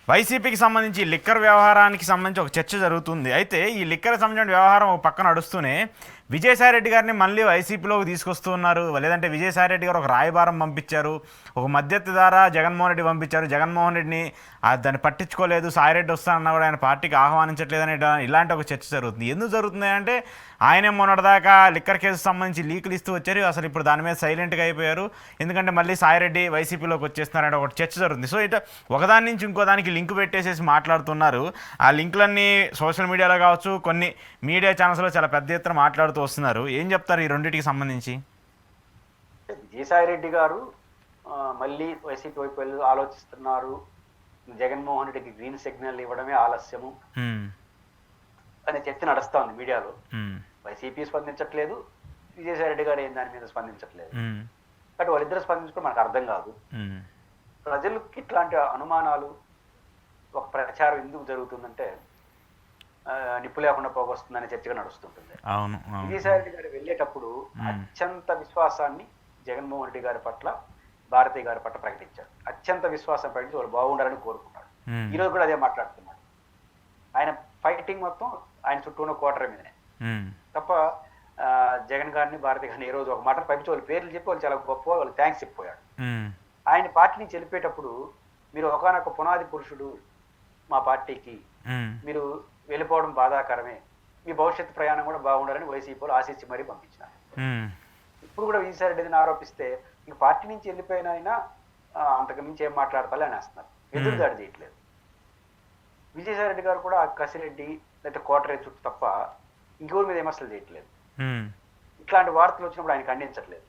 వైసీపీకి సంబంధించి లిక్కర్ వ్యవహారానికి సంబంధించి ఒక చర్చ జరుగుతుంది. అయితే ఈ లిక్కర్ సంబంధించిన వ్యవహారం ఒక పక్కన నడుస్తూనే విజయసాయిరెడ్డి గారిని మళ్ళీ వైసీపీలోకి తీసుకొస్తున్నారు. లేదంటే విజయసాయిరెడ్డి గారు ఒక రాయబారం పంపించారు, ఒక మద్దతు ద్వారా జగన్మోహన్ రెడ్డి పంపించారు. జగన్మోహన్ రెడ్డిని దాన్ని పట్టించుకోలేదు, సాయిరెడ్డి వస్తానన్నా కూడా ఆయన పార్టీకి ఆహ్వానించట్లేదని ఇలాంటి ఒక చర్చ జరుగుతుంది. ఎందుకు జరుగుతుంది అంటే ఆయనే మొన్నటిదాకా లిక్కర్ కేసు సంబంధించి లీకులు ఇస్తూ వచ్చారు. అసలు ఇప్పుడు దాని మీద సైలెంట్గా అయిపోయారు. ఎందుకంటే మళ్ళీ సాయిరెడ్డి వైసీపీలోకి వచ్చేస్తున్నారనే ఒక చర్చ జరుగుతుంది. సో ఇట్లా ఒకదాని నుంచి ఇంకో దానికి లింక్ పెట్టేసేసి మాట్లాడుతున్నారు. ఆ లింకులన్నీ సోషల్ మీడియాలో కావచ్చు, కొన్ని మీడియా ఛానల్స్లో చాలా పెద్ద ఎత్తున మాట్లాడుతూ వస్తున్నారు. ఏం చెప్తారు ఈ రెండింటికి సంబంధించి? విజయసాయిరెడ్డి గారు మళ్ళీ వైసీపీ వైపు వెళ్ళి ఆలోచిస్తున్నారు, జగన్మోహన్ రెడ్డికి గ్రీన్ సిగ్నల్ ఇవ్వడమే ఆలస్యము అనే చర్చ నడుస్తా ఉంది మీడియాలో. వైసీపీ స్పందించట్లేదు, విజయసాయిరెడ్డి గారు ఏం దాని మీద స్పందించట్లేదు. బట్ వాళ్ళిద్దరు స్పందించుకోవడం మనకు అర్థం కాదు. ప్రజలకి ఇట్లాంటి అనుమానాలు, ఒక ప్రచారం ఎందుకు జరుగుతుందంటే నిప్పు లేకుండా పోగొస్తుందనే చర్చగా నడుస్తుంటుంది. విజయసాయిరెడ్డి గారు వెళ్ళేటప్పుడు అత్యంత విశ్వాసాన్ని జగన్మోహన్ రెడ్డి గారి పట్ల, భారతి గారి పట్ల ప్రకటించారు. అత్యంత విశ్వాసం ప్రకటించి వాళ్ళు బాగుండాలని కోరుకున్నాడు. ఈరోజు కూడా అదే మాట్లాడుతున్నాడు. ఆయన ఫైటింగ్ మొత్తం ఆయన చుట్టూ ఉన్న కోటర మీదనే తప్ప జగన్ గారిని, భారతి గారిని ఏ రోజు ఒక మాట పంపించి వాళ్ళ పేర్లు చెప్పి వాళ్ళు చాలా గొప్ప వాళ్ళు థ్యాంక్స్ చెప్పిపోయాడు. ఆయన పార్టీ నుంచి వెళ్ళిపోయేటప్పుడు మీరు ఒకనొక పునాది పురుషుడు మా పార్టీకి, మీరు వెళ్ళిపోవడం బాధాకరమే, మీ భవిష్యత్తు ప్రయాణం కూడా బాగుండాలని వైసీపీలో ఆశించి మరీ పంపించినారు. ఇప్పుడు కూడా విజయసాయిరెడ్డిని ఆరోపిస్తే ఇంక పార్టీ నుంచి వెళ్ళిపోయిన ఆయన అంతకు మించి ఏం మాట్లాడతాలి అని వేస్తున్నారు. ఎదురు దాడి చేయట్లేదు. విజయసాయిరెడ్డి గారు కూడా కసిరెడ్డి లేకపోతే కోటరే చుట్టూ తప్ప ఇంకెవరి మీద విమర్శలు చేయట్లేదు. ఇట్లాంటి వార్తలు వచ్చినప్పుడు ఆయన ఖండించట్లేదు.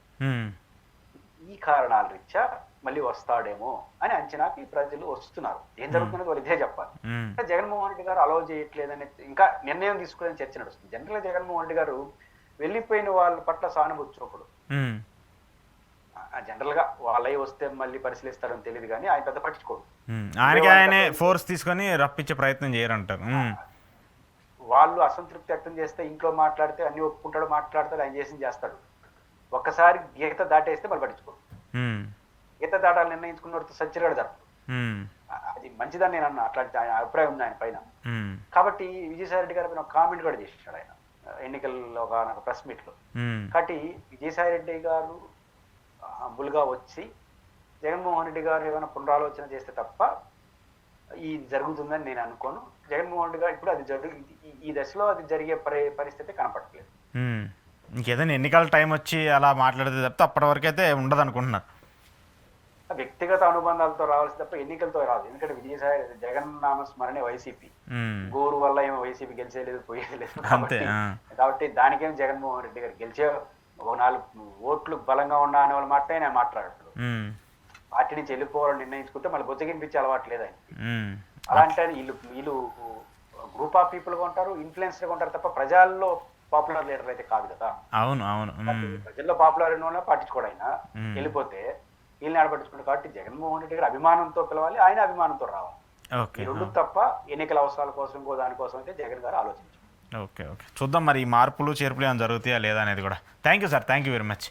ఈ కారణాల రీత్యా మళ్ళీ వస్తాడేమో అని అంచనాకి ప్రజలు వస్తున్నారు. ఏం జరుగుతున్నది వాళ్ళు ఇదే చెప్పాలి. జగన్మోహన్ రెడ్డి గారు అలౌ చేయట్లేదని ఇంకా నిర్ణయం తీసుకునే చర్చ నడుస్తుంది. జనరల్ గా జగన్మోహన్ రెడ్డి గారు వెళ్ళిపోయిన వాళ్ళ పట్ల సానుభూతి చూపడు. జనరల్ గా వాళ్ళవి వస్తే మళ్ళీ పరిశీలిస్తారని తెలియదు కానీ ఆయన పెద్ద పట్టించుకోడు. ఆయనే ఫోర్స్ తీసుకొని రప్పించే ప్రయత్నం చేయరంటారు. వాళ్ళు అసంతృప్తి వ్యక్తం చేస్తే ఇంట్లో మాట్లాడితే అన్ని ఒప్పుకుంటాడు, మాట్లాడతాడు, ఆయన చేసింది చేస్తాడు. ఒక్కసారి గీత దాటేస్తే మళ్ళీ పట్టించుకోడు. గీత దాటాలు నిర్ణయించుకున్న సచ్చిరాడు జరపడు. అది మంచిదని నేను అన్నా. అట్లాంటి ఆయన అభిప్రాయం ఉంది ఆయన పైన. కాబట్టి విజయసాయిరెడ్డి గారి పైన ఒక కామెంట్ కూడా చేసేసాడు ఆయన ఎన్నికల్లో ఒక ప్రెస్ మీట్ లో. కాబట్టి విజయసాయిరెడ్డి గారు హంబుల్ గా వచ్చి జగన్మోహన్ రెడ్డి గారు ఏమైనా పునరాలోచన చేస్తే తప్ప ఈ జరుగుతుందని నేను అనుకోను. జగన్మోహన్ రెడ్డి గారు ఇప్పుడు అది ఈ దశలో అది జరిగే పరిస్థితి కనపడట్లేదు. ఇంకేదైనా ఎన్నికల టైం వచ్చి అలా మాట్లాడితే తప్ప అప్పటి వరకు అయితే ఉండదు అనుకుంటున్నారు. వ్యక్తిగత అనుబంధాలతో రావాల్సి తప్ప ఎన్నికలతో రాదు. ఎందుకంటే విజయసాయి జగన్ నామ స్మరణే వైసీపీ. గోరు వల్ల ఏమో వైసీపీ గెలిచేయలేదు, పోయేది లేదు. కాబట్టి దానికేమో జగన్మోహన్ రెడ్డి గారు గెలిచే ఒక 4 ఓట్లు బలంగా ఉన్నా అనే వాళ్ళు మాట ఆయన మాట్లాడతాడు. పార్టీ నుంచి వెళ్ళిపోవాలని నిర్ణయించుకుంటే మళ్ళీ బొచ్చగినిపించే అలవాటు లేదు ఆయన. అలాంటి వీళ్ళు గ్రూప్ ఆఫ్ పీపుల్ గా ఉంటారు, ఇన్ఫ్లుయెన్స్డ్ గా ఉంటారు తప్ప ప్రజల్లో పాపులర్ లీడర్ అయితే కాదు కదా. అవును అవును. ప్రజల్లో పాపులర్ అయిన వాళ్ళ పట్టించుకోడు ఆయన. వెళ్ళిపోతే వీళ్ళని ఆడపట్టించుకుంటారు. కాబట్టి జగన్మోహన్ రెడ్డి గారు అభిమానంతో పిలవాలి, ఆయన అభిమానంతో రావాలి. ఈ రెండు తప్ప ఎన్నికల అవసరాల కోసం ఇంకో దానికోసం అయితే జగన్ గారు ఆలోచించారు. ఓకే ఓకే, చూద్దాం మరి ఈ మార్పులు చేర్పులు ఏమైనా జరుగుతాయా లేదా అనేది కూడా. Thank you sir, thank you very much.